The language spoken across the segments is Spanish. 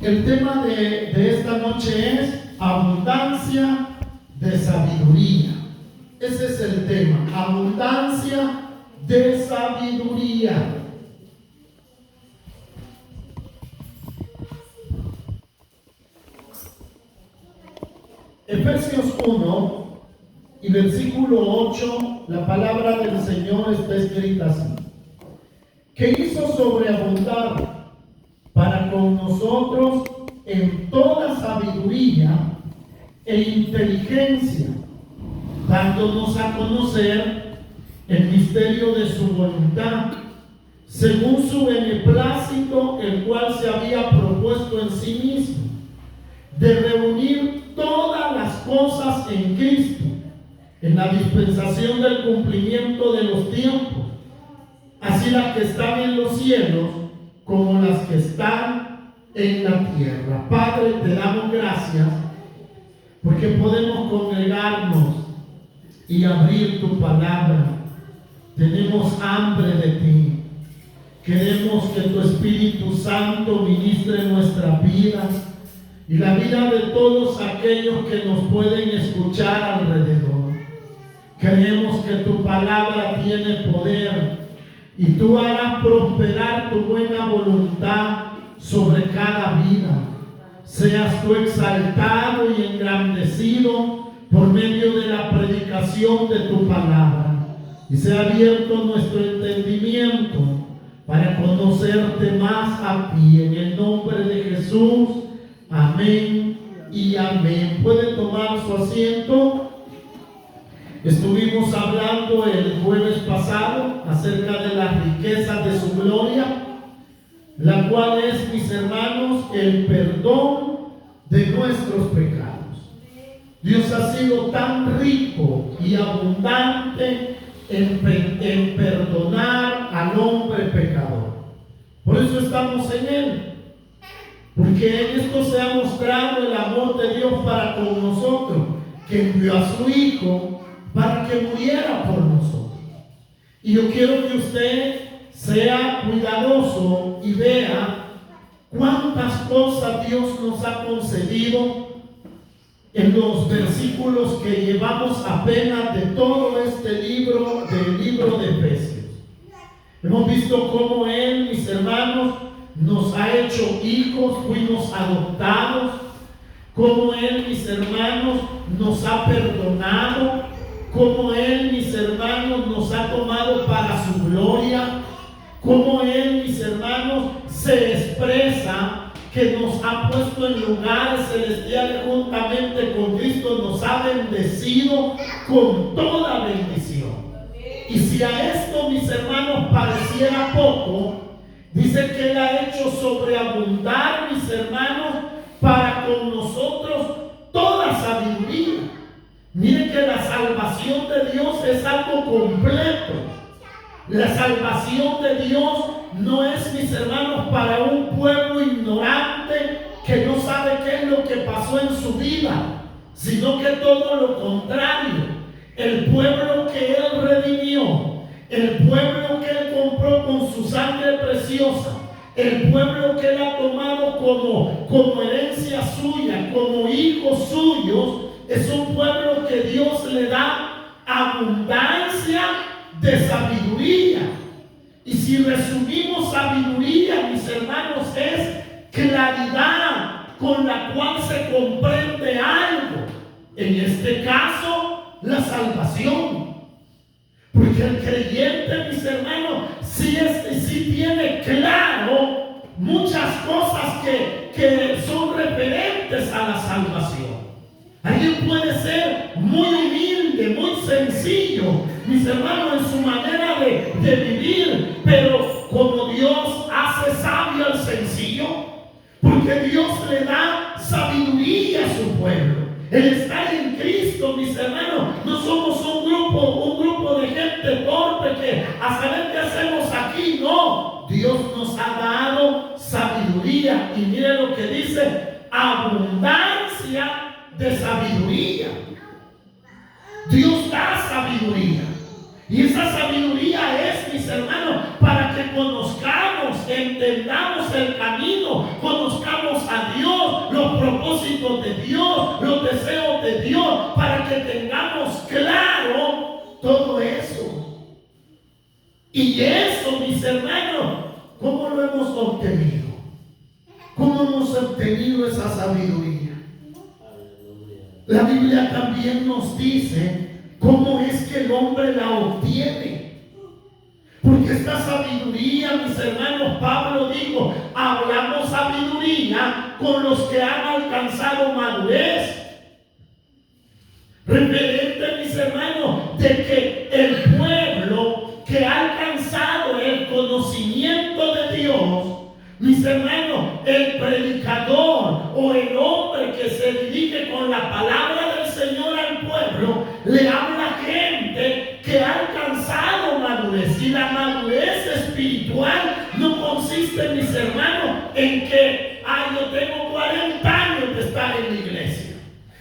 El tema de esta noche es abundancia de sabiduría. Ese es el tema, abundancia de sabiduría. Efesios 1 y versículo 8, la palabra del Señor está escrita así: que hizo sobreabundar para con nosotros en toda sabiduría e inteligencia, dándonos a conocer el misterio de su voluntad, según su beneplácito, el cual se había propuesto en sí mismo, de reunir todas las cosas en Cristo, en la dispensación del cumplimiento de los tiempos, así las que están en los cielos como las que están en la tierra. Padre, te damos gracias porque podemos congregarnos y abrir tu palabra. Tenemos hambre de ti. Queremos que tu Espíritu Santo ministre nuestra vida y la vida de todos aquellos que nos pueden escuchar alrededor. Creemos que tu palabra tiene poder y tú harás prosperar tu buena voluntad sobre cada vida. Seas tú exaltado y engrandecido por medio de la predicación de tu palabra, y sea abierto nuestro entendimiento para conocerte más a ti, en el nombre de Jesús. Amén y amén. Puede tomar su asiento. Estuvimos hablando el jueves pasado acerca de las riquezas de su gloria, la cual es, mis hermanos, el perdón de nuestros pecados. Dios ha sido tan rico y abundante en perdonar al hombre pecador. Por eso estamos en Él, porque en esto se ha mostrado el amor de Dios para con nosotros, que envió a su Hijo para que muriera por nosotros. Y yo quiero que usted sea cuidadoso y vea cuántas cosas Dios nos ha concedido en los versículos que llevamos apenas de todo este libro, del libro de Efesios. Hemos visto cómo Él, mis hermanos, nos ha hecho hijos, fuimos adoptados, cómo Él, mis hermanos, nos ha perdonado, cómo Él, mis hermanos, nos ha tomado para su gloria, cómo Él, mis hermanos, se expresa que nos ha puesto en lugares celestiales juntamente con Cristo, nos ha bendecido con toda bendición. Y si a esto, mis hermanos, pareciera poco, dice que Él ha hecho sobreabundar, mis hermanos, para con nosotros toda sabiduría. Miren que la salvación de Dios es algo completo. La salvación de Dios no es, mis hermanos, para un pueblo ignorante que no sabe qué es lo que pasó en su vida, sino que todo lo contrario. El pueblo que Él redimió, el pueblo que Él compró con su sangre preciosa, el pueblo que Él ha tomado como herencia suya, como hijos suyos, es un pueblo que Dios le da abundancia de sabiduría. Y si resumimos sabiduría, mis hermanos, es claridad con la cual se comprende algo. En este caso, la salvación. Porque el creyente, mis hermanos, sí tiene claro muchas cosas que son referentes a la salvación. Alguien puede ser muy humilde, muy sencillo, mis hermanos, en su manera de vivir, pero como Dios hace sabio al sencillo, porque Dios le da sabiduría a su pueblo. El estar en Cristo, mis hermanos, no somos un grupo de gente torpe que a saber qué hacemos aquí. No, Dios nos ha dado sabiduría. Y mire lo que dice: abundancia de sabiduría. Dios da sabiduría. Y esa sabiduría es, mis hermanos, para que conozcamos, entendamos el camino, conozcamos a Dios. propósitos de Dios, los deseos de Dios, para que tengamos claro todo eso. Y eso, mis hermanos, ¿cómo lo hemos obtenido? ¿Cómo hemos obtenido esa sabiduría? La Biblia también nos dice cómo es que el hombre la obtiene. Porque esta sabiduría, mis hermanos, Pablo dijo, hablamos sabiduría con los que han alcanzado madurez. Referente, mis hermanos, de que el pueblo que ha alcanzado el conocimiento de Dios, mis hermanos, el predicador o el hombre que se dirige con la palabra del Señor al pueblo, le habla a gente que ha alcanzado madurez. Y la madurez espiritual no consiste, mis hermanos, en que yo tengo 40 años de estar en la iglesia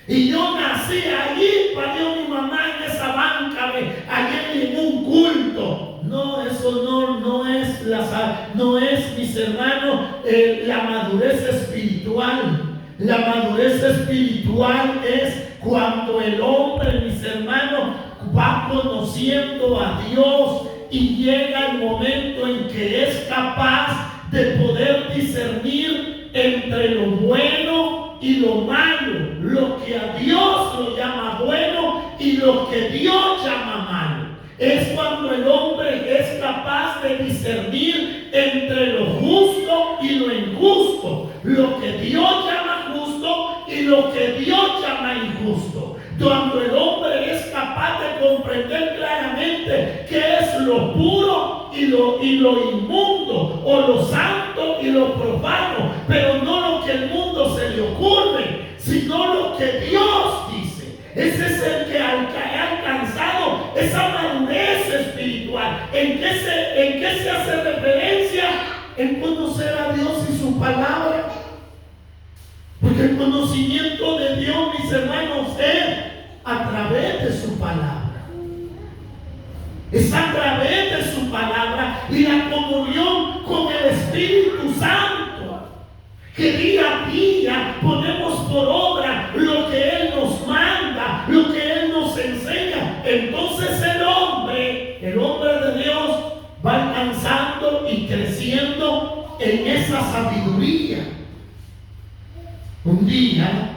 y yo nací allí, parió mi mamá en esa banca, allí en un culto. No, eso no es, mis hermanos, la madurez espiritual. La madurez espiritual es cuando el hombre, mis hermanos, va conociendo a Dios y llega el momento en que es capaz de poder discernir entre lo bueno y lo malo, lo que a Dios lo llama bueno y lo que Dios llama malo. Es cuando el hombre es capaz de discernir entre lo justo y lo injusto, lo que Dios llama justo y lo que Dios llama injusto. Cuando el hombre es capaz de comprender claramente qué es lo puro y lo inmundo, o lo santo y lo profano, pero no lo que el mundo se le ocurre, sino lo que Dios dice. Ese es el que ha alcanzado esa madurez espiritual. ¿En qué se hace referencia? En conocer a Dios y su palabra. Porque el conocimiento de Dios, mis hermanos, es a través de su palabra. Es a través de su palabra y la comunión con el Espíritu Santo, que día a día ponemos por obra lo que Él nos manda, lo que Él nos enseña. Entonces el hombre de Dios va alcanzando y creciendo en esa sabiduría. Un día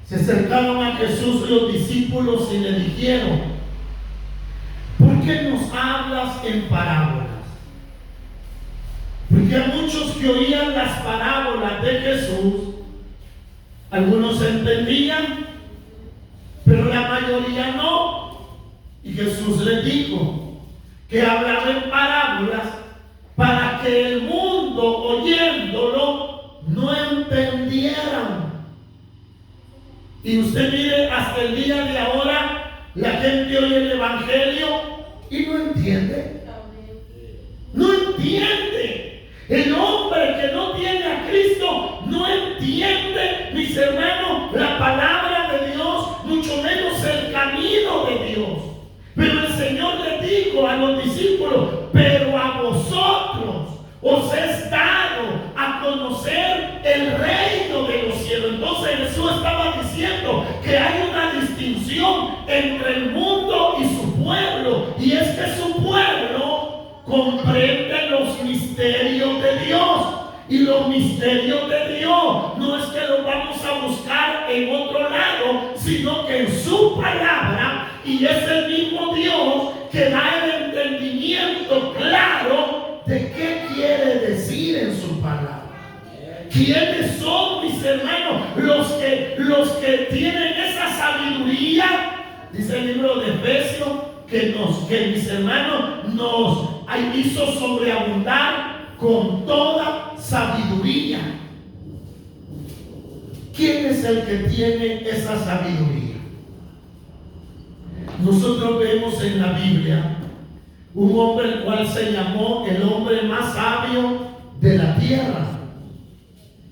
se acercaron a Jesús los discípulos y le dijeron: ¿por qué nos hablas en parábolas? Porque a muchos que oían las parábolas de Jesús, algunos entendían, pero la mayoría no. Y Jesús les dijo que hablaba en parábolas para que el mundo, oyéndolo, no entendieran. Y usted mire, hasta el día de ahora la gente oye el Evangelio y no entiende. No entiende. El hombre que no tiene a Cristo no entiende, mis hermanos, la palabra de Dios, mucho menos el camino de Dios. Pero el Señor le dijo a los discípulos: pero a vosotros os es dado a conocer el reino de los cielos. Entonces Jesús estaba diciendo que hay una distinción entre el mundo y su pueblo, y es que su pueblo comprende los misterios de Dios. Y los misterios de Dios no es que los vamos a buscar en otro lado, sino que en su palabra, y es el mismo Dios que da el entendimiento claro de qué quiere decir en su palabra. ¿Quiénes son, mis hermanos, los que tienen esa sabiduría? Dice el libro de Efesios que mis hermanos nos hizo sobreabundar con toda sabiduría. ¿Quién es el que tiene esa sabiduría? Nosotros vemos en la Biblia un hombre el cual se llamó el hombre más sabio de la tierra,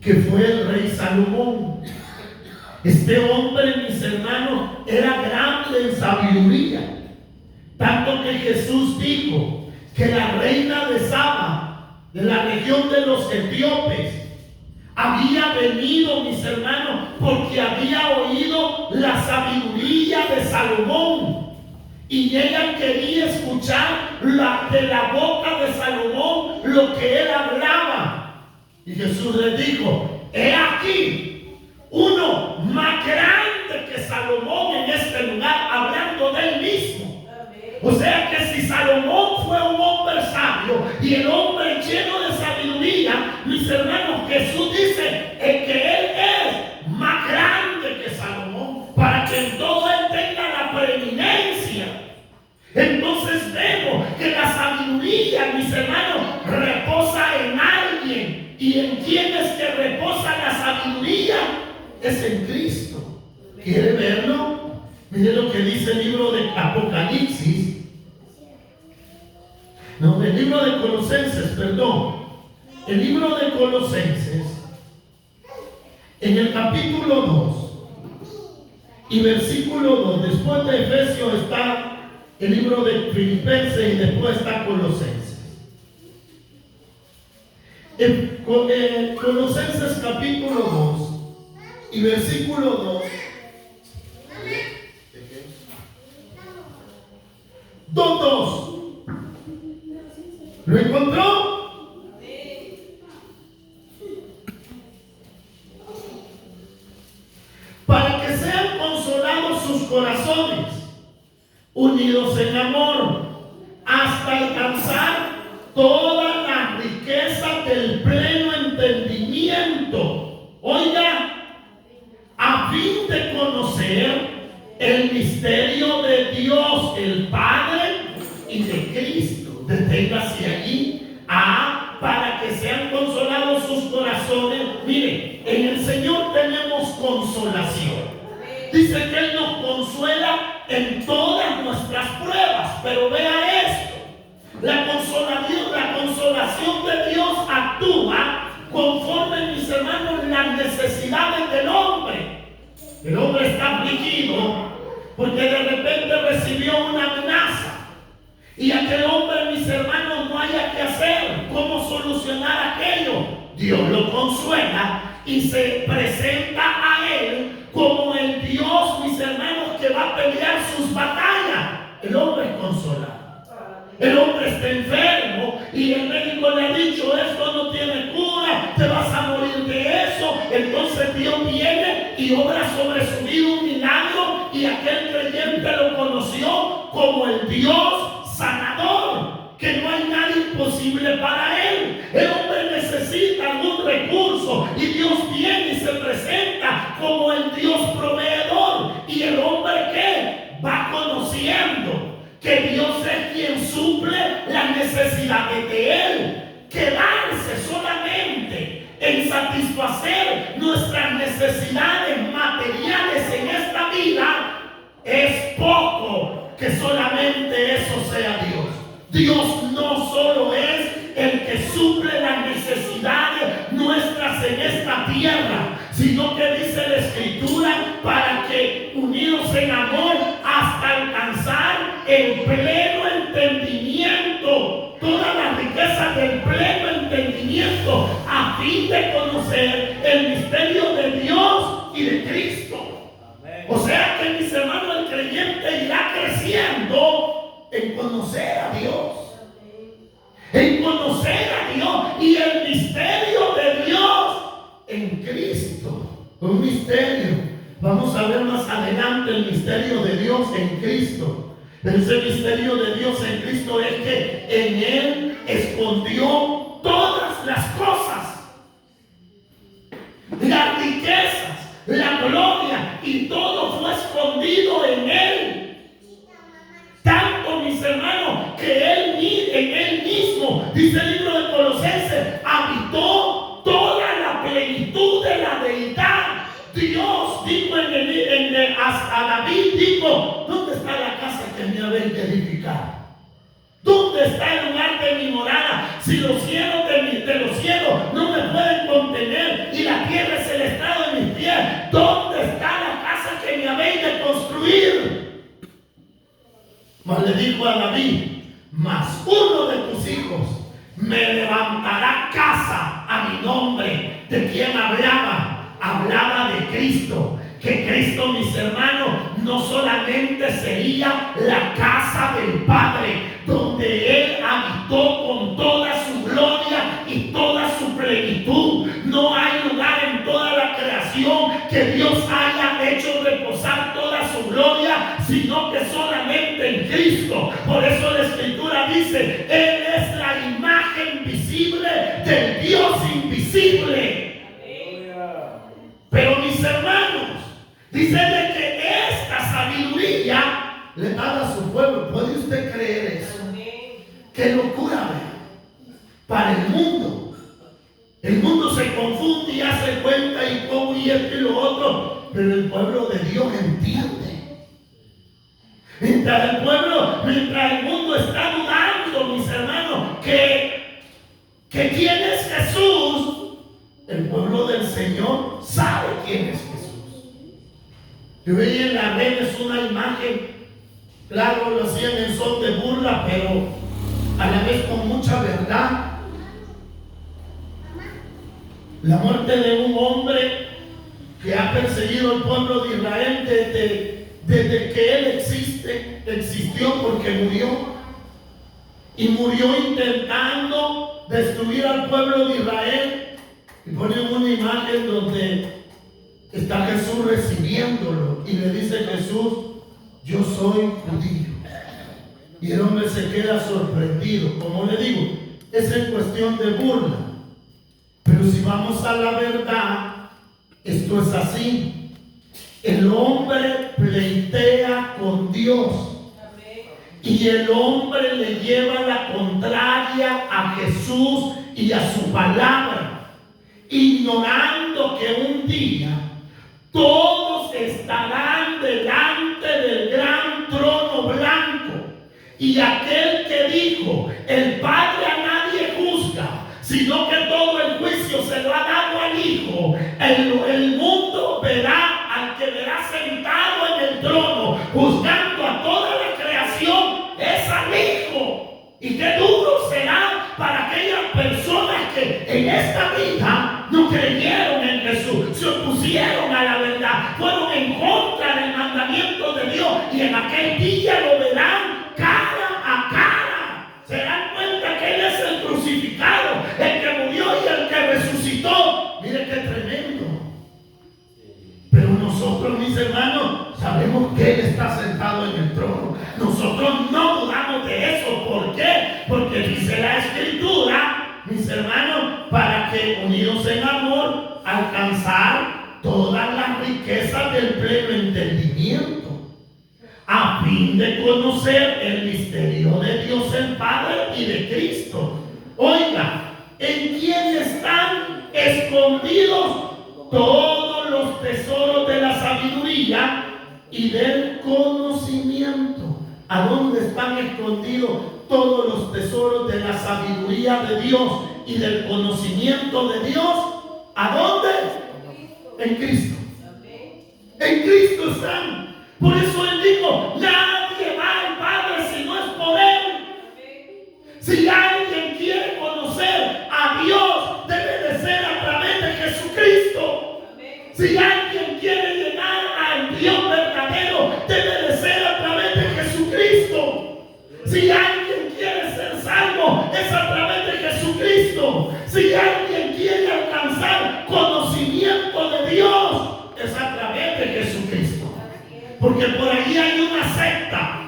que fue el rey Salomón. Este hombre, mis hermanos, era grande en sabiduría, tanto que Jesús dijo que la reina de Saba, de la región de los etíopes, había venido, mis hermanos, porque había oído la sabiduría de Salomón. Y ella quería escuchar de la boca de Salomón lo que él hablaba. Y Jesús le dijo: he aquí uno más grande que Salomón en este lugar, hablando de él mismo. O sea que si Salomón fue un hombre sabio y el hombre lleno de sabiduría, mis hermanos, Jesús dice que él es más grande que Salomón, para que en todo él tenga la preeminencia. Entonces vemos que la sabiduría, mis hermanos, reposa en alguien. ¿Y en quién es que reposa la sabiduría? Es en Cristo. ¿Quiere verlo? Mire lo que dice el libro de Apocalipsis. No, el libro de Colosenses, perdón. El libro de Colosenses, en el capítulo 2 y versículo 2, después de Efesios está el libro de Filipenses y después está Colosenses. Colosenses capítulo 2 y versículo 2. 2:2. ¿Lo encontró? Para que sean consolados sus corazones, unidos en amor, hasta alcanzar toda la riqueza del pleno entendimiento. Oiga, a fin de conocer el misterio de Dios, el Padre, y de Cristo. Deténgase allí. Para que sean consolados sus corazones. Mire, en el Señor tenemos consolación. Dice que Él nos consuela en todas nuestras pruebas. Pero vea esto: la consolación de Dios actúa conforme, mis hermanos, las necesidades del hombre. El hombre está afligido porque de repente recibió una amenaza. Y aquel hombre, mis hermanos, no haya que hacer, cómo solucionar aquello. Dios lo consuela y se presenta a él como el Dios, mis hermanos, que va a pelear sus batallas. El hombre es consolado. El hombre está enfermo y el médico le ha dicho: esto no tiene cura, te vas a morir de eso. Entonces Dios viene y obra sobre su vida un milagro, y aquel creyente lo conoció como el Dios sanador, que no hay nada imposible para él. El hombre necesita algún recurso y Dios viene y se presenta como el Dios proveedor. Y el hombre que va conociendo que Dios es quien suple las necesidades de él. Quedarse solamente en satisfacer nuestras necesidades materiales en esta vida es poco. Que solamente eso sea Dios. Dios no solo es el que suple las necesidades nuestras en esta tierra, sino que dice la Escritura: para que unidos en amor hasta alcanzar el pleno entendimiento, todas las riquezas del pleno entendimiento, a fin de conocer el misterio de Dios y de Cristo. O sea que, mis hermanos, el creyente irá creciendo en conocer a Dios. En conocer a Dios y el misterio de Dios en Cristo. Un misterio. Vamos a ver más adelante el misterio de Dios en Cristo. Ese misterio de Dios en Cristo es que en Él escondió todas las cosas. Las riquezas, la gloria, y todo fue escondido en Él. Tanto, mis hermanos, que en Él mismo, dice el libro de Colosenses, habitó toda la plenitud de la deidad. Dios dijo a David, dijo: ¿dónde está la casa que me habéis de edificar? ¿Dónde está el lugar de mi morada? Si los cielos de los cielos no me pueden contener y la tierra es el estrado de mis pies, ¿dónde está la casa que me habéis de construir? Mas le dijo a David: mas uno de tus hijos me levantará casa a mi nombre, ¿De quién hablaba? Hablaba de Cristo. Que Cristo, mis hermanos, no solamente sería la casa del Padre, donde Él habitó con toda su gloria y toda su plenitud. No hay lugar en toda la creación que Dios haya hecho reposar toda su gloria, sino que solamente en Cristo. Por eso la Escritura dice: Él es la imagen visible del Dios invisible. Pero mis hermanos, dice de que esta sabiduría le da a su pueblo. ¿Puede usted creer eso? ¡Qué locura! Para el mundo. El mundo se confunde y hace cuenta y cómo y esto y lo otro. Pero el pueblo de Dios entiende. Mientras el mundo está dudando, mis hermanos, que quién es Jesús, el pueblo del Señor sabe quién es Jesús. Yo veía en las redes una imagen, claro, lo hacían en son de burla, pero a la vez con mucha verdad. La muerte de un hombre que ha perseguido al pueblo de Israel desde que él existió, porque murió. Y murió intentando destruir al pueblo de Israel. Y ponen una imagen donde está Jesús recibiéndolo y le dice Jesús: yo soy judío. Y el hombre se queda sorprendido. Como le digo, es en cuestión de burla. Pero si vamos a la verdad, esto es así. El hombre pleitea con Dios. Y el hombre le lleva la contraria a Jesús y a su palabra, ignorando que un día todos estarán delante del gran trono blanco. Y aquel que dijo: el Padre a nadie juzga, sino que todo el juicio se lo ha dado al Hijo, el mundo verá al que verá sentado en el trono, juzgando a toda la creación, es al Hijo. Y qué duro será para aquellas personas que en esta vida no creyeron en Jesús, se opusieron a la verdad, fueron en contra del mandamiento de Dios, y en aquel día lo verán cara a cara. Se dan cuenta que Él es el crucificado, el que murió y el que resucitó. Mire qué tremendo. Pero nosotros, mis hermanos, sabemos que Él está sentado en el trono. Nosotros no dudamos de eso. ¿Por qué? Porque dice la Escritura, mis hermanos, para que unidos en amor alcanzar todas las riquezas del pleno entendimiento, a fin de conocer el misterio de Dios el Padre y de Cristo. Oiga, ¿en quién están escondidos todos los tesoros de la sabiduría y del conocimiento? ¿A dónde están escondidos todos los tesoros de la sabiduría de Dios y del conocimiento de Dios? ¿A dónde? En Cristo. En Cristo están. Por eso Él dijo: nadie va al Padre si no es por Él. Si alguien quiere conocer a Dios, debe de ser a través de Jesucristo. Si alguien quiere llegar al Dios verdadero, debe de ser a través de Jesucristo. Si alguien quiere ser salvo, es a través de Jesucristo. Si alguien quiere alcanzar conocimiento de Dios, es a través de Jesucristo. Porque por ahí hay una secta.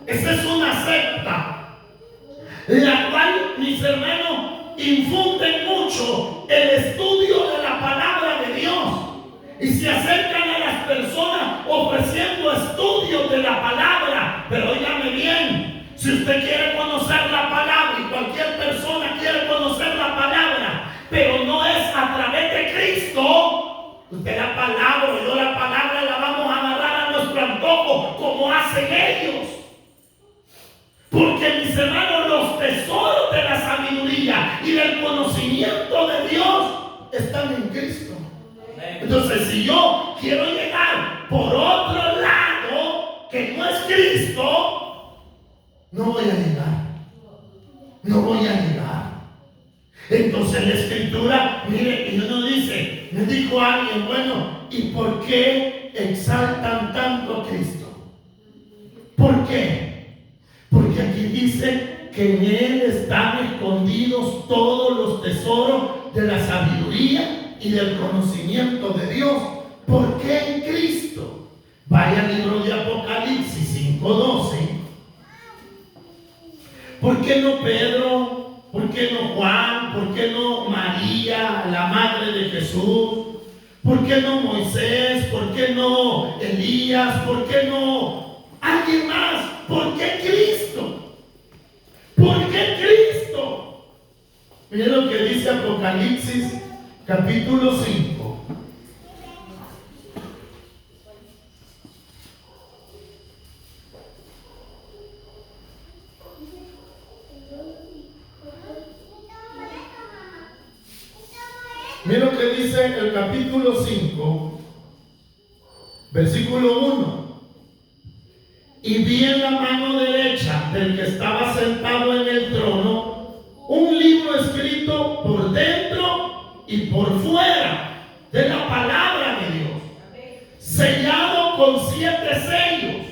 Esa es una secta, la cual, mis hermanos, infunden mucho el estudio de la palabra de Dios. Y se acercan a las personas ofreciendo estudios de la palabra. Pero óigame bien, si usted quiere conocer la palabra, y cualquier persona quiere conocer la palabra, pero no es a través de Cristo, usted la palabra, yo la palabra la vamos a agarrar a nuestro antojo, como hacen ellos. Porque, mis hermanos, los tesoros de la sabiduría y del conocimiento de Dios están en Cristo. Entonces, si yo quiero llegar por otro lado que no es Cristo, no voy a llegar. No voy a llegar. Entonces la Escritura, mire, y uno dice: Me dijo alguien, bueno, ¿y por qué exaltan tanto a Cristo? ¿Por qué? Porque aquí dice que en Él están escondidos todos los tesoros de la sabiduría y del conocimiento de Dios. ¿Por qué en Cristo? Vaya al libro de Apocalipsis 5:12. ¿Por qué no Pedro? ¿Por qué no Juan? ¿Por qué no María, la madre de Jesús? ¿Por qué no Moisés? ¿Por qué no Elías? ¿Por qué no alguien más? ¿Por qué Cristo? ¿Por qué Cristo? Miren lo que dice Apocalipsis capítulo 5. Miren lo que dice el capítulo 5, versículo 1. Y vi en la mano derecha del que estaba sentado en el trono un libro escrito por dentro y por fuera de la palabra de Dios, sellado con 7 sellos.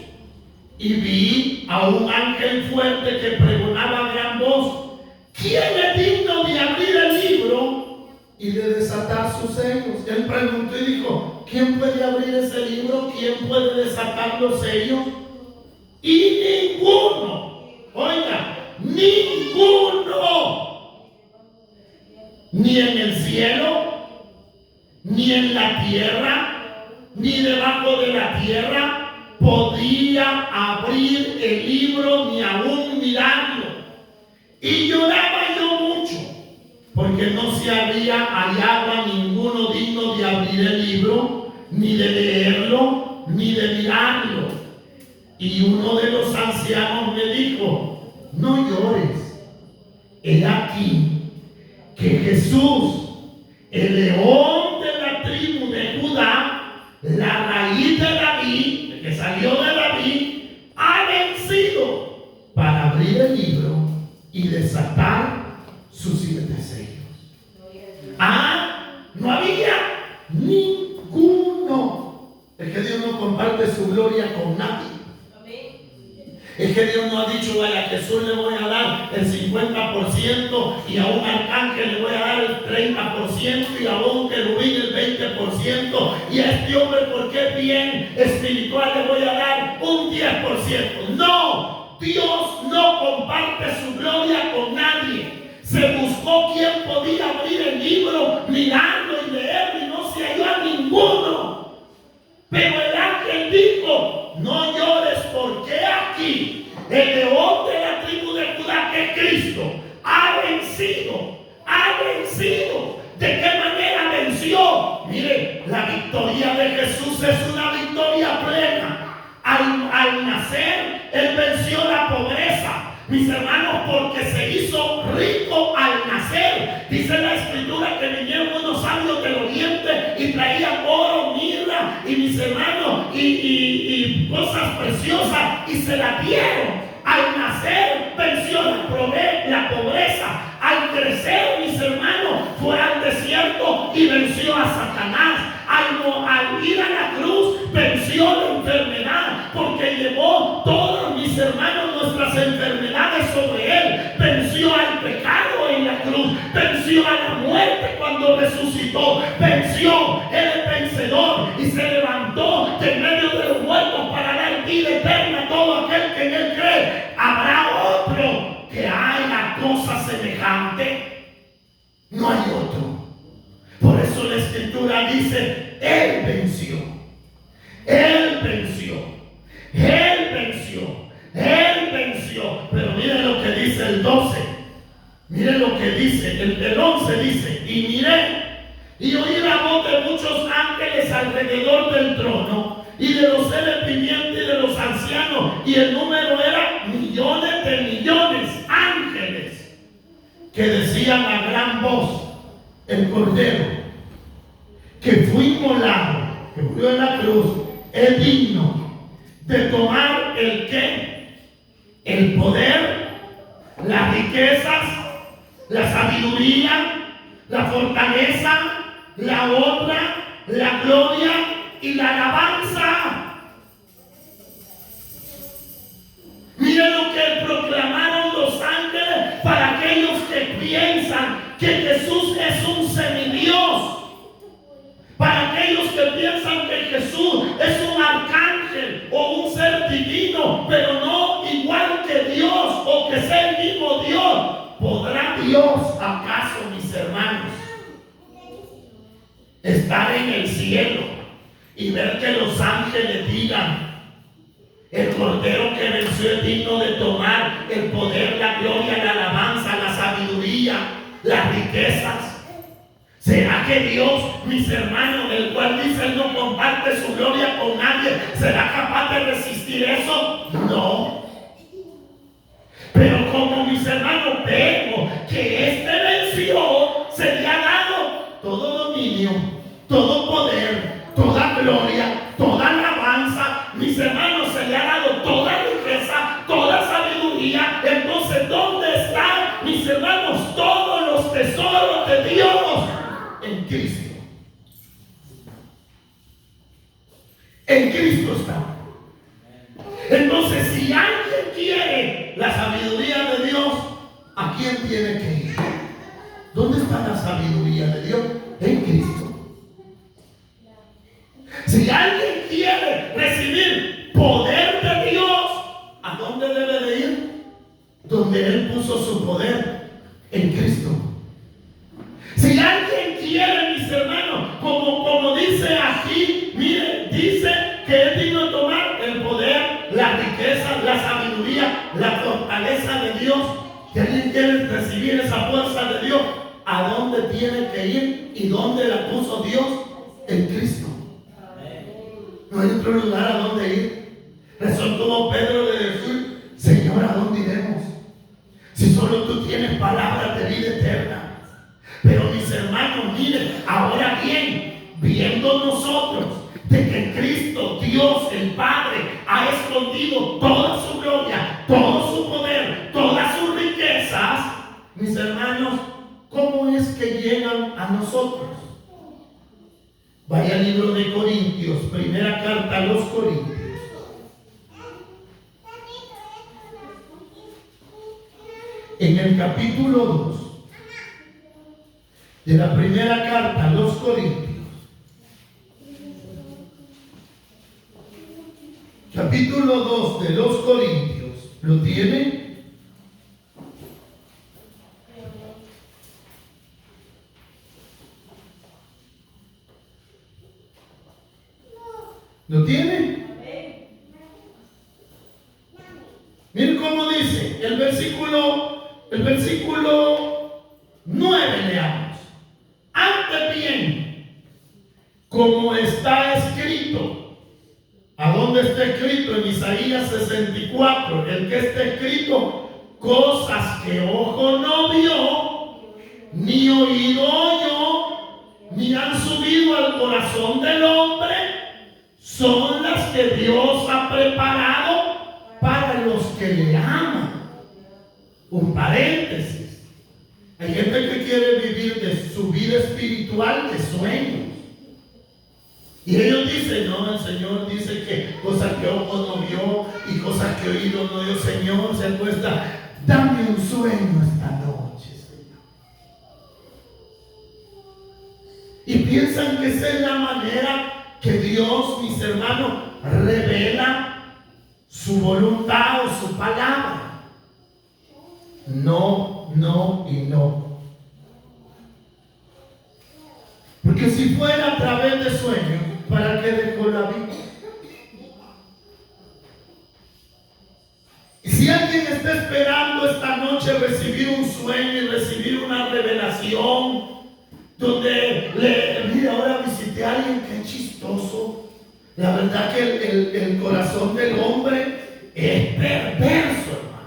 Y vi a un ángel fuerte que pregonaba a gran voz: ¿quién es digno de abrir el libro y de desatar sus sellos? Él preguntó y dijo: ¿quién puede abrir ese libro? ¿Quién puede desatar los sellos? Y ninguno, oiga, ninguno, ni en el cielo, ni en la tierra, ni debajo de la tierra, podía abrir el libro ni aún mirarlo. Y lloraba yo mucho, porque no se había hallado a ninguno digno de abrir el libro, ni de leerlo, ni de mirarlo. Y uno de los ancianos me dijo: no llores, he aquí que Jesús, el león de la tribu de Judá, la raíz de David, el que salió de David, ha vencido para abrir el libro y desatar sus 7 sellos. No había ninguno. Es que Dios no comparte su gloria con nadie. Es que Dios no ha dicho: vaya, a Jesús le voy a dar el 50% y a un arcángel le voy a dar el 30% y a un querubín el 20%, y a este hombre, porque es bien espiritual, le voy a dar un 10%. No, Dios no comparte su gloria con nadie. Se buscó quién podía abrir el libro, mirarlo y leerlo, y no se halló a ninguno. Pero el ángel dijo: no llores, porque aquí el león de la tribu de Judá, que es Cristo, ha vencido. Ha vencido. ¿De qué manera venció? Mire, la victoria de Jesús es una victoria plena. Al nacer, Él venció la pobreza. Mis hermanos, porque se hizo rico al nacer. Dice la Escritura que vinieron unos sabios del oriente y traían oro, mirra y, mis hermanos, y cosas preciosas, y se la dieron. Al nacer venció la pobreza. Al crecer, mis hermanos, fue al desierto y venció a Satanás. Al ir a la cruz, venció la enfermedad, porque llevó todos, mis hermanos, nuestras enfermedades sobre Él. Venció al pecado en la cruz, venció a la muerte cuando resucitó, venció. Él es vencedor y se levantó de en medio de los muertos para dar vida eterna a todo aquel que en Él cree. ¿Habrá otro que haga cosa semejante? No hay otro. Por eso la Escritura dice: Él venció. Él venció. Él venció. Él venció. Pero miren lo que dice el 12. Miren lo que dice. El 11 dice: y miré, y oí la voz de muchos ángeles alrededor del trono, y de los seres vivientes y de los ancianos, y el número era millones de millones, ángeles, que decían a gran voz: el Cordero que fue inmolado, que murió en la cruz, es digno de tomar el qué, el poder, las riquezas, la sabiduría, la fortaleza, la honra, la gloria y la alabanza. Miren lo que proclamaron los ángeles para aquellos que piensan que Jesús es un semidios. Para aquellos que piensan que Jesús es un arcángel o un ser divino, pero no igual que Dios o que sea el mismo Dios. ¿Podrá Dios acaso, mis hermanos, estar en el cielo y ver que los ángeles digan: el Cordero que venció es digno de tomar el poder, la gloria, la alabanza, la sabiduría, las riquezas? ¿Será que Dios, mis hermanos, el cual dice Él no comparte su gloria con nadie, será capaz de resistir eso? No. Pero como mis hermanos vemos que este venció, se le ha dado todo dominio, todo poder, toda gloria, toda alabanza. Mis hermanos, se le ha dado toda riqueza, toda sabiduría. Entonces, ¿dónde están, mis hermanos, todos los tesoros de Dios? En Cristo. En Cristo está. Entonces, si alguien quiere la sabiduría de Dios, ¿a quién tiene que ir? ¿Dónde está la sabiduría de Dios? En Cristo. Si alguien quiere recibir poder de Dios, ¿a dónde debe de ir? Donde Él puso su poder, en Cristo. Si alguien quiere, mis hermanos, como dice aquí, mire, dice que es digno de tomar el poder, la riqueza, la sabiduría, la fortaleza de Dios. Si alguien quiere recibir esa fuerza de Dios, ¿a dónde tiene que ir y dónde la puso Dios? En Cristo. No hay otro lugar a donde ir. Razón como Pedro de decir: Señor, ¿a dónde iremos? Si solo tú tienes palabras de vida eterna. Pero mis hermanos, miren, ahora bien, viendo nosotros de que en Cristo Dios el Padre ha escondido toda su gloria, todo su poder, todas sus riquezas, mis hermanos, ¿cómo es que llegan a nosotros? Vaya al libro de Corintios, primera carta a los Corintios. En el capítulo 2 de la primera carta a los Corintios, capítulo 2 de los Corintios, ¿lo tiene? ¿Lo tiene? Miren cómo dice el versículo 9, leamos. Antes bien, como está escrito. ¿A dónde está escrito? En Isaías 64. El que está escrito: cosas que ojo no vio, ni oído oyó, ni han subido al corazón del hombre, son las que Dios ha preparado para los que le aman. Un paréntesis. Hay gente que quiere vivir de su vida espiritual de sueños. Y ellos dicen: no, el Señor dice que cosas que ojo no vio y cosas que oído no vio. Señor, se acuesta: dame un sueño esta noche, Señor. Y piensan que esa es la manera que Dios, mis hermanos, revela su voluntad o su palabra. No, no y no. Porque si fuera a través de sueños, ¿para qué dejó la Biblia? Y si alguien está esperando esta noche recibir un sueño y recibir una revelación, donde mira, ahora visité a alguien que es chistoso. La verdad que el corazón del hombre es perverso, hermano.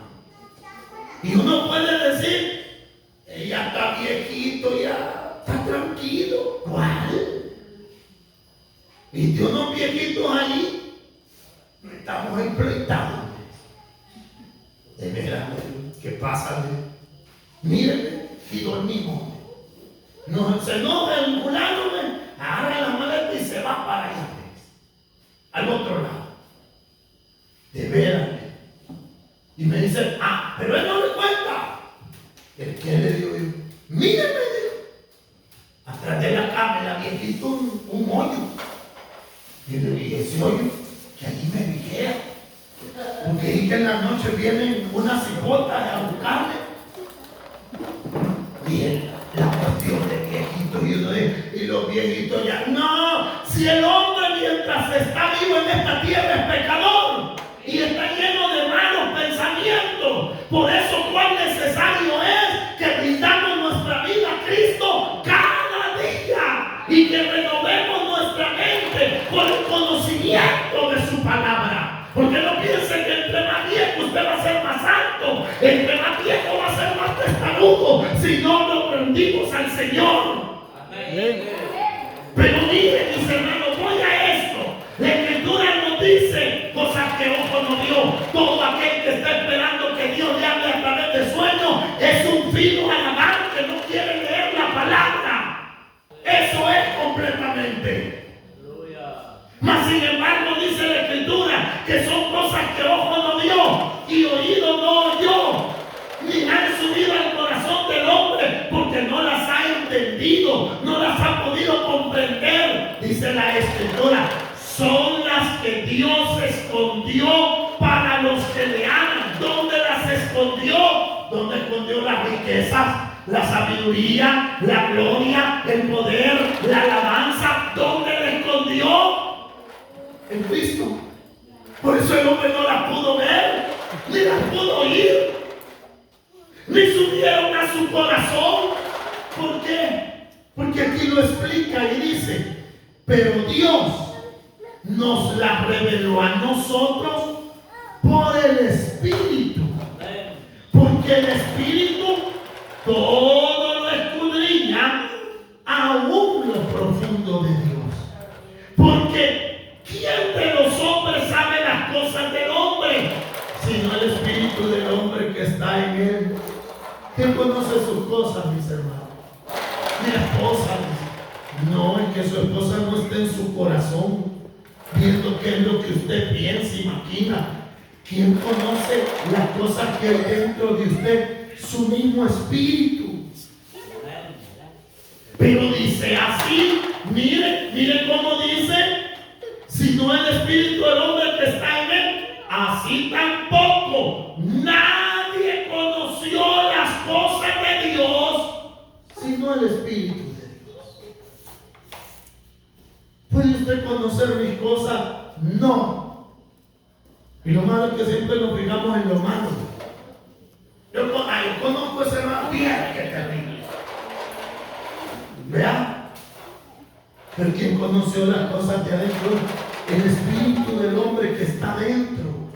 Y uno puede decir: ella está viejito, ya está tranquilo. ¿Cuál? Y yo unos viejitos ahí, estamos enfrentados. De veras, ¿qué pasa? Mírenme y dormimos. No se enoja el fulano, dice, pero él no le cuenta. ¿Qué le digo yo? Míreme, atrás de la cama le había visto un hoyo. Y le dije, ese hoyo, que allí me vigea. Porque ahí que en la noche vienen unas cipotas a buscarme. Bien, la cuestión de viejitos y los viejitos ya. No, si el hombre mientras está vivo en esta tierra es pecador y está lleno de malos pensamientos. Por eso cuán necesario es que brindamos nuestra vida a Cristo cada día y que renovemos nuestra mente con el conocimiento de su palabra. Porque no piense que entre más viejo usted va a ser más alto, entre más viejo va a ser más testarudo, si no nos rendimos al Señor. Amén. Pero mire, mis hermanos, voy a esto. La Escritura nos dice cosas que ojo no vio. Todo aquel que está esperando que Dios le hable a través de sueños es un fino alamán que no quiere leer la palabra. Eso es completamente. Mas sin embargo dice la Escritura que son cosas que ojo no vio y oído no oyó, ni han subido al corazón del hombre, porque no las ha entendido, no las ha podido comprender. Dice la Escritura, son las que Dios escondió para los que le aman. ¿Dónde las escondió? ¿Dónde escondió las riquezas, la sabiduría, la gloria, el poder, la alabanza? ¿Dónde la escondió? En Cristo. Por eso el hombre no la pudo ver, ni la pudo oír, ni subieron a su corazón. ¿Por qué? Porque aquí lo explica y dice, pero Dios nos la reveló a nosotros por el Espíritu. Porque el Espíritu todo lo escudriña, aún lo profundo de Dios. Porque ¿quién de los hombres sabe las cosas del hombre? Sino el Espíritu del hombre que está en él. ¿Quién conoce sus cosas, mis hermanos? Mi esposa dice, no, es que su esposa no esté en su corazón, viendo qué es lo que usted piensa, imagina. ¿Quién conoce las cosas que hay dentro de usted? Su mismo Espíritu. Pero dice así, mire cómo dice, sino el Espíritu del hombre que está en él, así tampoco nadie conoció las cosas de Dios, sino el Espíritu de Dios. ¿Puede usted conocer mis cosas? No. Y lo malo es que siempre nos fijamos en lo malo. Yo conozco ese hermano bien, que terrible. ¿Vea? Pero quien conoció las cosas de adentro, el Espíritu del hombre que está dentro.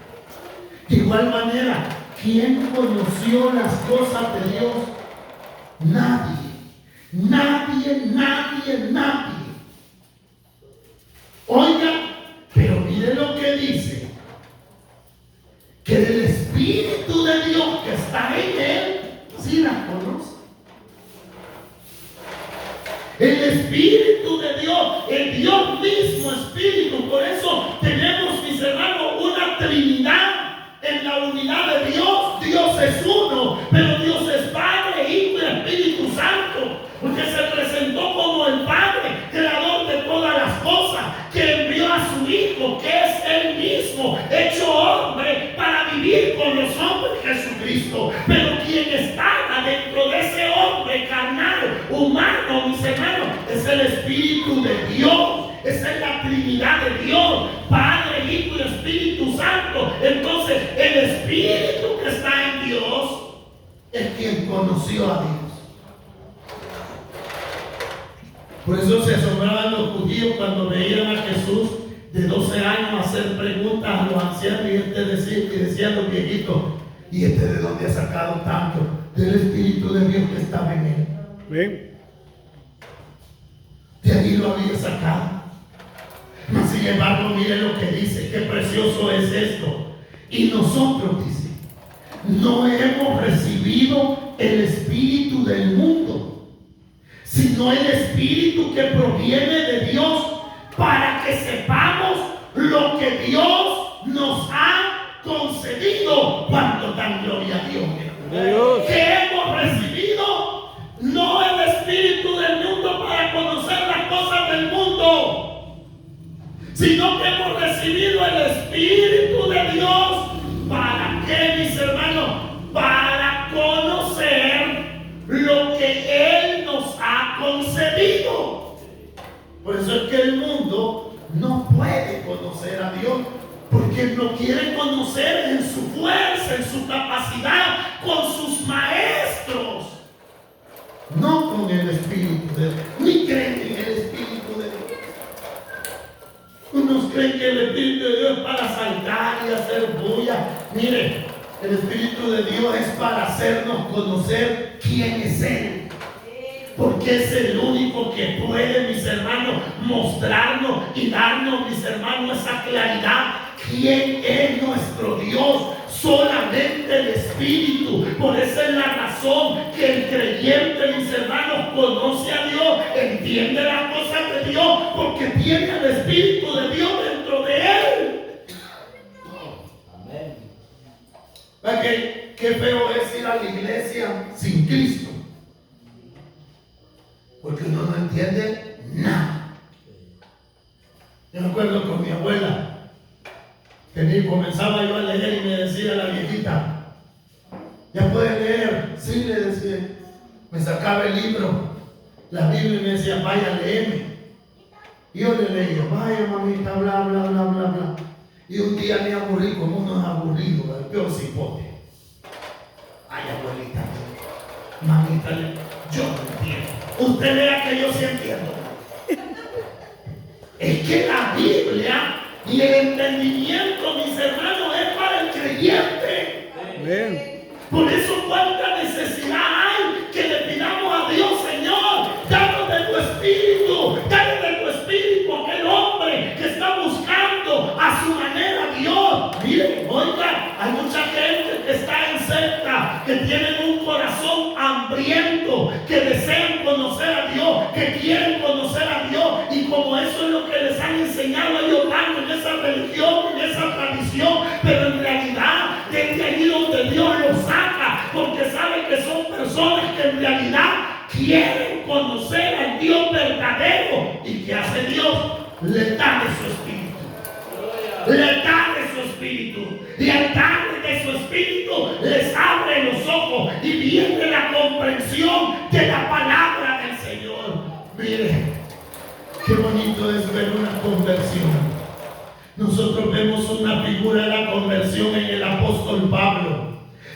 De igual manera, ¿quién conoció las cosas de Dios? Nadie. Oiga, pero mire lo que dice, que el Espíritu de Dios que está en él, sí las conoce. El Espíritu de Dios, el Dios mismo Espíritu. Por eso tenemos, mis hermanos, una Trinidad en la unidad de Dios. Dios es uno, pero Dios es Padre, Hijo y Espíritu Santo, porque se presentó como el Padre, creador de todas las cosas, que envió a su Hijo, que es Él mismo, hecho hombre, para vivir con los hombres, Jesucristo. Pero quien está adentro de ese hombre carnal, humano, mis hermanos, es el Espíritu de Dios. Esa es la Trinidad de Dios, Padre, Hijo y Espíritu Santo. Entonces el Espíritu que está en Dios es quien conoció a Dios. Por eso se asombraban los judíos cuando veían a Jesús de 12 años hacer preguntas a los ancianos y decían los viejitos, ¿y de dónde ha sacado tanto? Del Espíritu de Dios que estaba en él. ¿Ven? De ahí lo había sacado. Mas sin embargo, mire lo que dice, qué precioso es esto. Y nosotros, dice, no hemos recibido el Espíritu del mundo, sino el Espíritu que proviene de Dios, para que sepamos lo que Dios nos ha concedido. ¿Cuánto dan gloria a Dios? Que hemos recibido no el espíritu del mundo para conocer las cosas del mundo, sino que hemos recibido el Espíritu de Dios. ¿Para qué, mis hermanos? Para conocer lo que Él nos ha concedido. Por eso es que el mundo no puede conocer a Dios, porque no quiere conocer en su fuerza, en su capacidad, con sus maestros, no con el Espíritu de Dios. Ni creen en el Espíritu de Dios. Unos creen que el Espíritu de Dios es para saltar y hacer bulla. Mire, el Espíritu de Dios es para hacernos conocer quién es Él. Porque es el único que puede, mis hermanos, mostrarnos y darnos, mis hermanos, esa claridad. ¿Quién es nuestro Dios? Solamente el Espíritu. Por esa es la razón que el creyente, mis hermanos, conoce a Dios, entiende las cosas de Dios, porque tiene el Espíritu de Dios dentro de él. Amén. Qué feo es ir a la iglesia sin Cristo, porque uno no entiende nada. Yo me acuerdo con mi abuela, que comenzaba yo a leer y me decía la viejita: ¿ya puede leer? Sí, le decía. Me sacaba el libro, la Biblia, y me decía: vaya, léeme. Y yo le leía: vaya, mamita, bla, bla, bla, bla, bla. Y un día me aburrí, como uno es aburrido, el peor cipote. Ay, abuelita, mamita, yo no entiendo. Usted lea que yo sí entiendo. Es que la Biblia y el entendimiento, mis hermanos, es para el creyente. Amén. Por eso, cuánta necesidad hay que le pidamos a Dios: Señor, danos de tu espíritu, danos de tu espíritu a aquel hombre que está buscando a su manera a Dios. Miren, oiga, hay mucha gente que está en secta, que tienen un corazón hambriento, que desean conocer a Dios, que quieren conocer a Dios, y como eso es lo que les han enseñado, ellos van en esa religión, en esa tradición, pero en realidad desde allí donde Dios los saca, porque sabe que son personas que en realidad quieren conocer al Dios verdadero. ¿Y qué hace Dios? Le da de su espíritu. Le da de su espíritu. Y al darle de su espíritu, les abre los ojos y viene la comprensión de la palabra del Señor. Mire, qué bonito es ver una conversión. Nosotros vemos una figura de la conversión en el apóstol Pablo,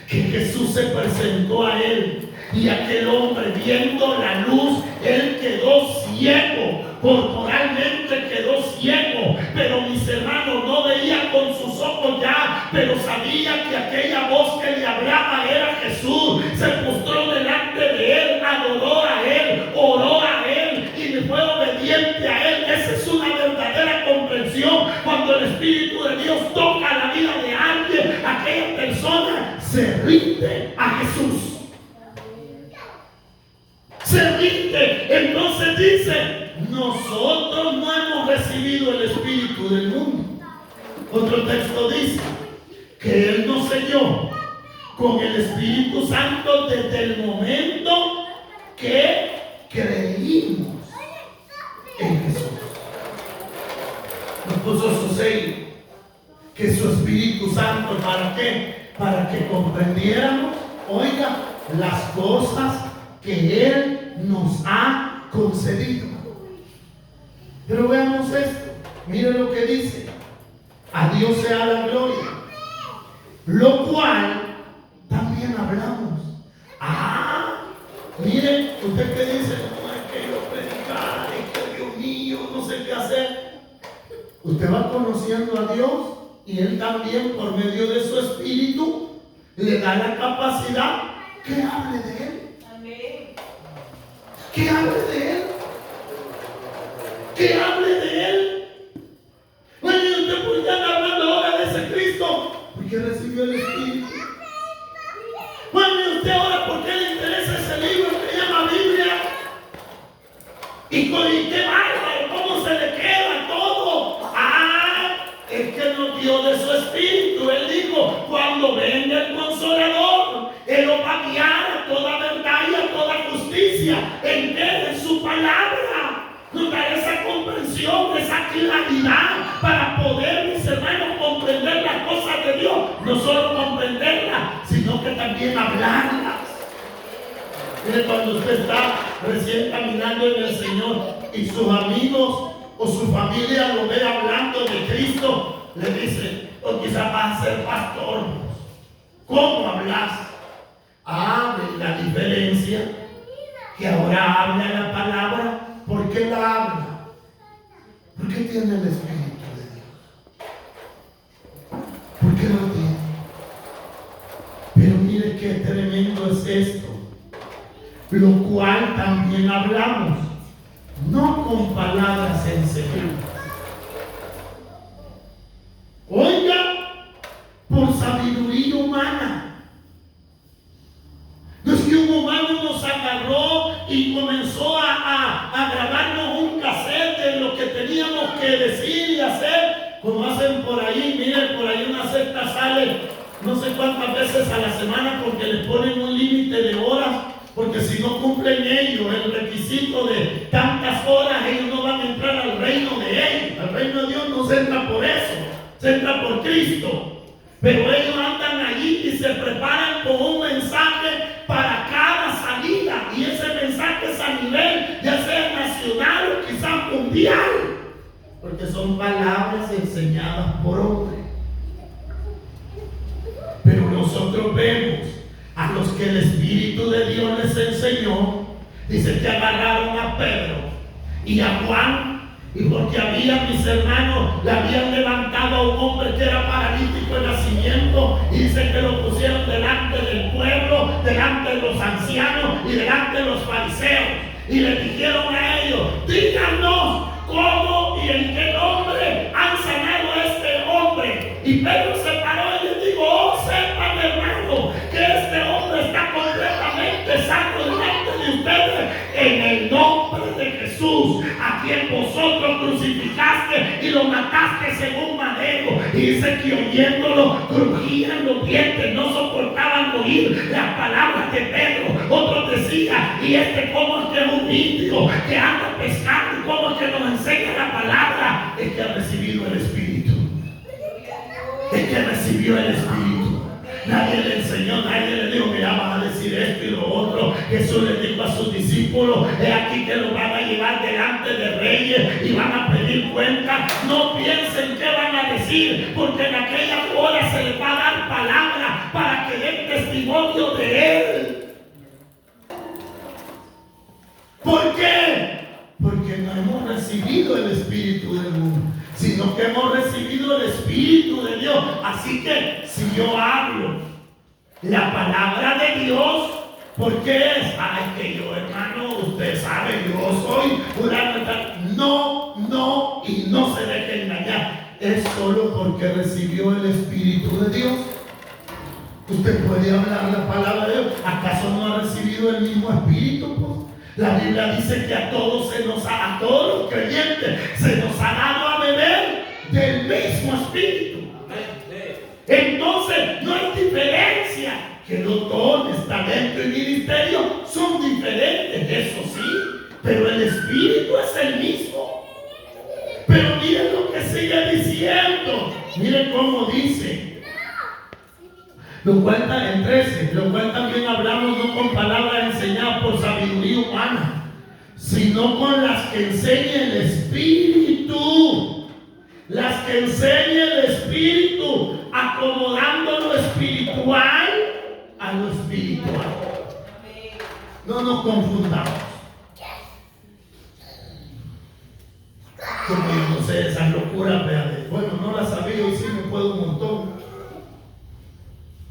que Jesús se presentó a él, y aquel hombre, viendo la luz, él quedó ciego, corporalmente quedó ciego, pero mis hermanos, no veía con sus ojos ya, pero sabía que aquella voz que le hablaba era Jesús. Se postró delante de él, adoró a él, oró a él y fue obediente a él. Esa es una verdadera comprensión. Cuando el Espíritu de Dios toca la vida de alguien, aquella persona se rinde a Jesús. Se rinde. Entonces dice: nosotros no hemos recibido el espíritu del mundo. Otro texto dice que Él nos selló con el Espíritu Santo desde el momento que creímos en Jesús. Nos puso su sello, que su Espíritu Santo, ¿para qué? Para que comprendiéramos, oiga, las cosas que Él nos ha concedido. Pero veamos esto. Mire lo que dice: a Dios sea la gloria, lo cual también hablamos. Mire, usted que dice: no, es que yo predicar, es que Dios mío, no sé qué hacer. Usted va conociendo a Dios, y Él también, por medio de su Espíritu, le da la capacidad que hable de Él. Que hable de Él. Que hable de Él. Bueno, ¿y usted por qué anda hablando ahora de ese Cristo? Porque recibió el Espíritu. Bueno, ¿y usted ahora por qué le interesa ese libro que se llama Biblia? ¿Y qué bárbaro? ¿Cómo se le queda todo? Es que nos dio de su Espíritu. Él dijo: claridad para poder, mis hermanos, comprender las cosas de Dios. No solo comprenderlas, sino que también hablarlas. Mire, cuando usted está recién caminando en el Señor y sus amigos o su familia lo ve hablando de Cristo, le dicen, o quizás vas a ser pastor. ¿Cómo hablas? La diferencia que ahora habla la palabra. ¿Por qué la habla? Porque tiene el Espíritu de Dios. ¿Por qué lo tiene? Pero mire qué tremendo es esto. Lo cual también hablamos, no con palabras enseñadas. Oiga, por sabiduría humana. No es que un humano nos agarró y comenzó a grabarnos un cassette de lo que teníamos que decir y hacer, como hacen por ahí. Miren, por ahí una secta sale no sé cuántas veces a la semana porque les ponen un límite de horas, porque si no cumplen ellos el requisito de tantas horas, ellos no van a entrar al reino de ellos. Al reino de Dios no se entra por eso, se entra por Cristo. Pero ellos andan allí y se preparan con un mensaje para cada salida. Y ese mensaje es a nivel, ya sea nacional o quizás mundial. Porque son palabras enseñadas por hombres. Pero nosotros vemos a los que el Espíritu de Dios les enseñó. Dice que agarraron a Pedro y a Juan. Y porque había, mis hermanos, le habían levantado a un hombre que era paralítico de nacimiento, y dice que lo pusieron delante del pueblo, delante de los ancianos y delante de los fariseos, y le dijeron a ellos: díganos cómo y en qué nombre han sanado a este hombre. Y Pedro se paró y les dijo: oh, sepan, hermano, que este hombre está completamente sano delante de ustedes, en el nombre de Jesús, a quien vosotros crucificaste y lo mataste según madero. Y dice que oyéndolo crujían los dientes, no soportaban oír las palabras de Pedro. Otros decían: y cómo es que es un indio que anda pescando, y cómo es que nos enseña la palabra. Es que ha recibido el Espíritu, es que recibió el Espíritu. Nadie le enseñó, nadie le dijo: mira, vas a decir esto y lo otro. Jesús le dijo a sus discípulos: he aquí que lo van a llevar delante de reyes y van a pedir cuenta. No piensen qué van a decir, porque en aquella hora se les va a dar palabra para que den testimonio de Él. ¿Por qué? Porque no hemos recibido el Espíritu del mundo, sino que hemos recibido el Espíritu de Dios. Así que si yo hablo la palabra de Dios, ¿por qué es? Ay, que yo, hermano, usted sabe, yo soy una... No, y no se deje engañar. Es solo porque recibió el Espíritu de Dios. Usted puede hablar la palabra de Dios. ¿Acaso no ha recibido el mismo Espíritu? Pues la Biblia dice que a todos los creyentes se nos ha dado a beber del mismo Espíritu. Entonces no hay diferencia, que los dones, talento y ministerio son diferentes, eso sí, pero el Espíritu es el mismo. Pero miren lo que sigue diciendo, miren cómo dice, lo cual en 13, lo cual también hablamos no con palabras enseñadas por sabiduría humana, sino con las que enseña el Espíritu. Las que enseña el Espíritu, acomodando lo espiritual a lo espiritual. No nos confundamos. Como yo no sé esas locuras, bueno, no las sabía y sí me puedo un montón.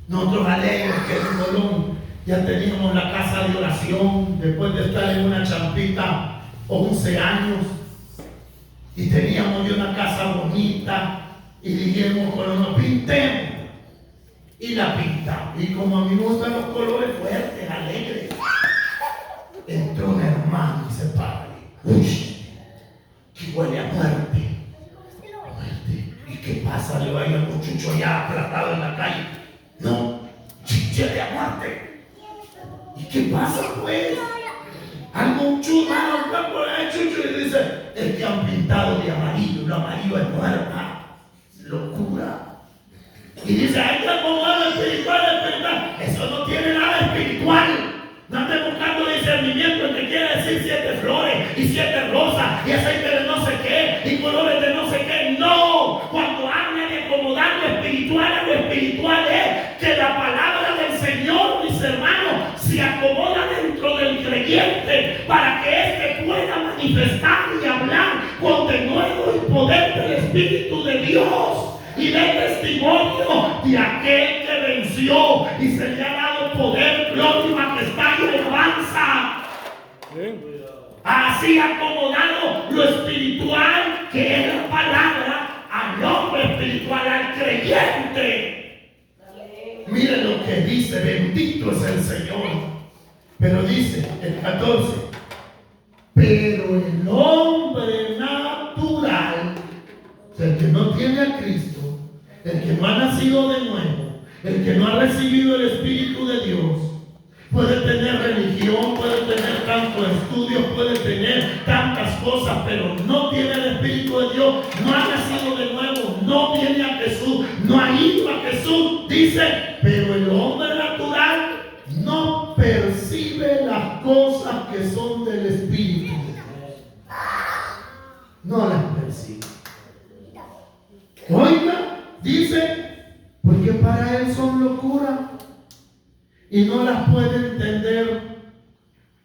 Nosotros alegres que en Colón ya teníamos la casa de oración después de estar en una champita 11 años. Y teníamos una casa bonita y dijimos: nos pintemos. Y la pintamos. Y como a mí me gustan los colores fuertes, alegres, entró un hermano y se para. Uy, que huele a muerte. Muerte. ¿Y qué pasa? Le vaya un muchacho ya aplatado en la calle. No, chiche a muerte. ¿Y qué pasa pues? Algo chulo, chucho, y dice: es que han pintado de amarillo, lo amarillo es muerte, locura. Y dice, ahí está como algo espiritual. Eso no tiene nada espiritual. No esté buscando discernimiento en que quiere decir 7 flores y 7 rosas y aceite de no sé qué y colores de no sé qué. No, cuando habla de acomodar lo espiritual es que la palabra del Señor, mis hermanos, se acomoda dentro del creyente para que éste pueda manifestar y hablar con denuedo y poder del Espíritu de Dios. Y dé testimonio de aquel que venció y se le ha dado poder, gloria, majestad y alabanza. Así acomodado lo espiritual, que es la palabra, al hombre espiritual, al creyente. Miren lo que dice, bendito es el Señor. Pero dice el 14, pero el hombre natural, o sea, el que no tiene a Cristo, el que no ha nacido de nuevo, el que no ha recibido el Espíritu de Dios, puede tener religión, puede tener tantos estudios, puede tener tantas cosas, pero no tiene el Espíritu de Dios, no ha nacido de nuevo, no viene a Jesús, no ha ido a Jesús. Dice, pero el hombre natural no percibe las cosas que son del Espíritu. No las percibe. Oiga, dice, porque para él son locura y no las puede entender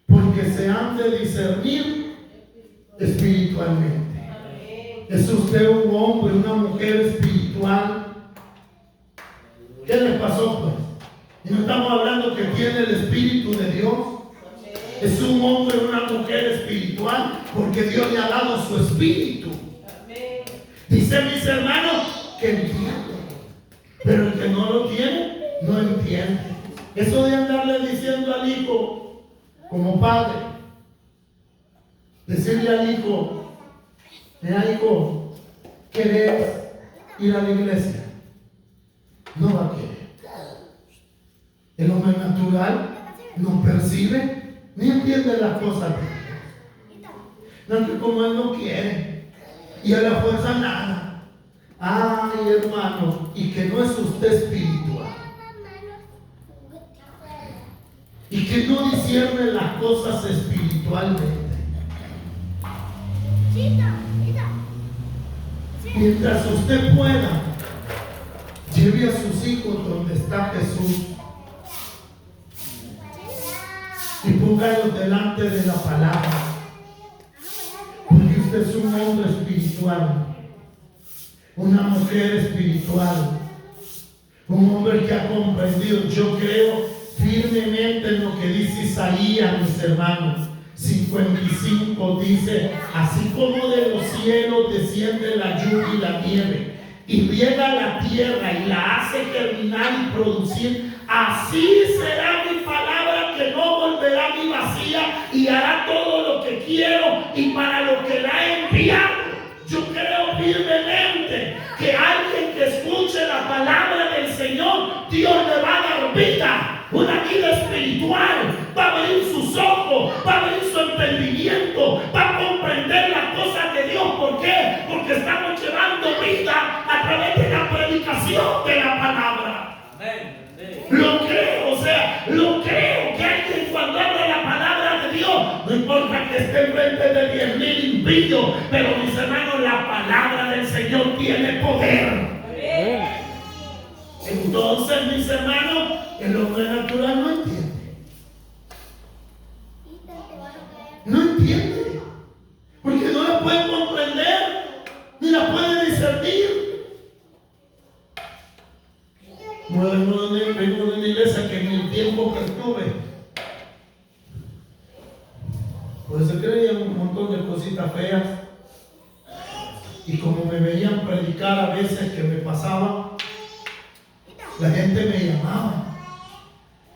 porque se han de discernir espiritualmente. ¿Es usted un hombre, una mujer espiritual? ¿Qué le pasó pues? Y no estamos hablando que tiene el Espíritu de Dios. Es un hombre, una mujer espiritual porque Dios le ha dado su Espíritu. Dice, mis hermanos, que entiende, pero el que no lo tiene, no entiende. Eso de andarle diciendo al hijo, como padre, decirle al hijo, mira hijo, ¿querés ir a la iglesia? No va a querer. El hombre natural no percibe ni entiende las cosas de Dios. No, que como él no quiere. Y a la fuerza nada. Ay, hermano, y que no es usted espiritual. Y que no discierne las cosas espiritualmente. Mientras usted pueda, lleve a sus hijos donde está Jesús y póngalos delante de la palabra. Porque usted es un hombre espiritual, una mujer espiritual, un hombre que ha comprendido. Yo creo firmemente en lo que dice Isaías, mis hermanos. 55 dice, así como de los cielos desciende la lluvia y la nieve y riega la tierra y la hace germinar y producir, así será mi palabra que no volverá a mi vacía y hará todo lo que quiero y para lo que la he enviado. Yo creo firmemente que alguien que escuche la palabra del Señor, Dios le va a dar vida, una vida espiritual. Va a abrir sus ojos, va a abrir su entendimiento, va a comprender las cosas de Dios. ¿Por qué? Porque estamos llevando vida a través de la predicación de la palabra. Lo creo, o sea, lo creo que alguien cuando habla la palabra de Dios, no importa que esté en frente de 10,000 impíos, pero mis hermanos, la palabra del Señor tiene poder. Entonces, mis hermanos, el hombre natural no entiende. No entiende, porque no la puede comprender, ni la puede discernir. Vengo de una iglesia que en el tiempo que estuve, pues se creían un montón de cositas feas, y como me veían predicar a veces que me pasaba, la gente me llamaba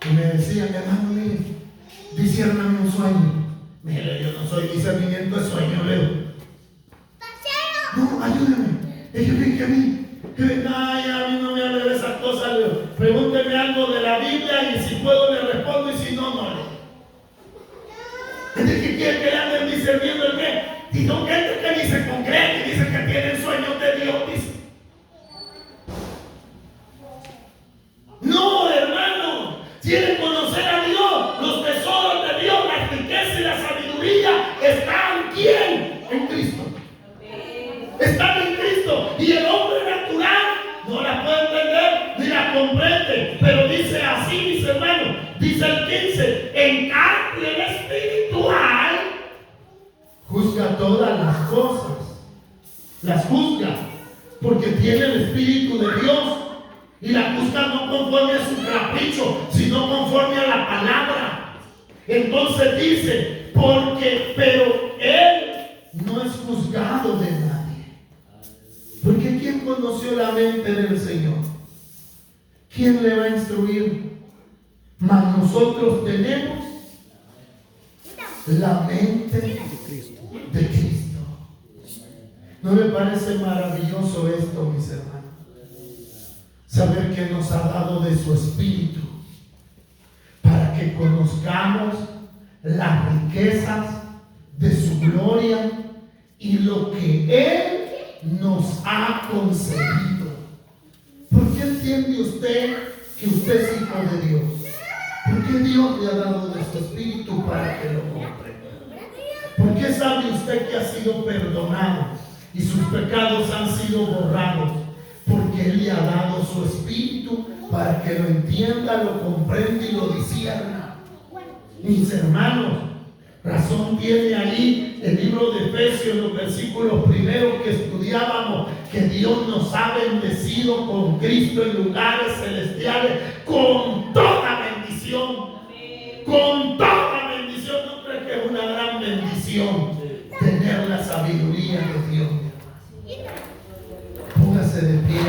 y me decían, hermano, mire, disciérname un sueño. Mire, yo no soy discernimiento de sueño, Leo. No, ayúdame. Ellos dicen que a mí, ay, a mí no me hable de esas cosas, Leo. Pregúnteme algo de la Biblia y si puedo le respondo y si no, no le. ¿Es que quiere que le anden discerniendo el qué? Y son gente que ni dice, en cambio el espiritual juzga todas las cosas, las juzga, porque tiene el Espíritu de Dios y la juzga no conforme a su capricho, sino conforme a la palabra. Entonces dice, pero él no es juzgado de nadie. Porque ¿quién conoció la mente del Señor? ¿Quién le va a instruir? Mas nosotros tenemos la mente de Cristo. ¿No me parece maravilloso esto, mis hermanos? Saber que nos ha dado de su Espíritu para que conozcamos las riquezas de su gloria y lo que Él nos ha concedido. ¿Por qué entiende usted que usted es hijo de Dios? ¿Por qué Dios le ha dado de su Espíritu para que lo comprenda? ¿Por qué sabe usted que ha sido perdonado y sus pecados han sido borrados? Porque Él le ha dado su Espíritu para que lo entienda, lo comprenda y lo discierna. Mis hermanos, razón tiene ahí el libro de Efesios, los versículos primeros que estudiábamos, que Dios nos ha bendecido con Cristo en lugares celestiales, con toda bendición. Con toda bendición. ¿No crees que es una gran bendición tener la sabiduría de Dios? Póngase de pie.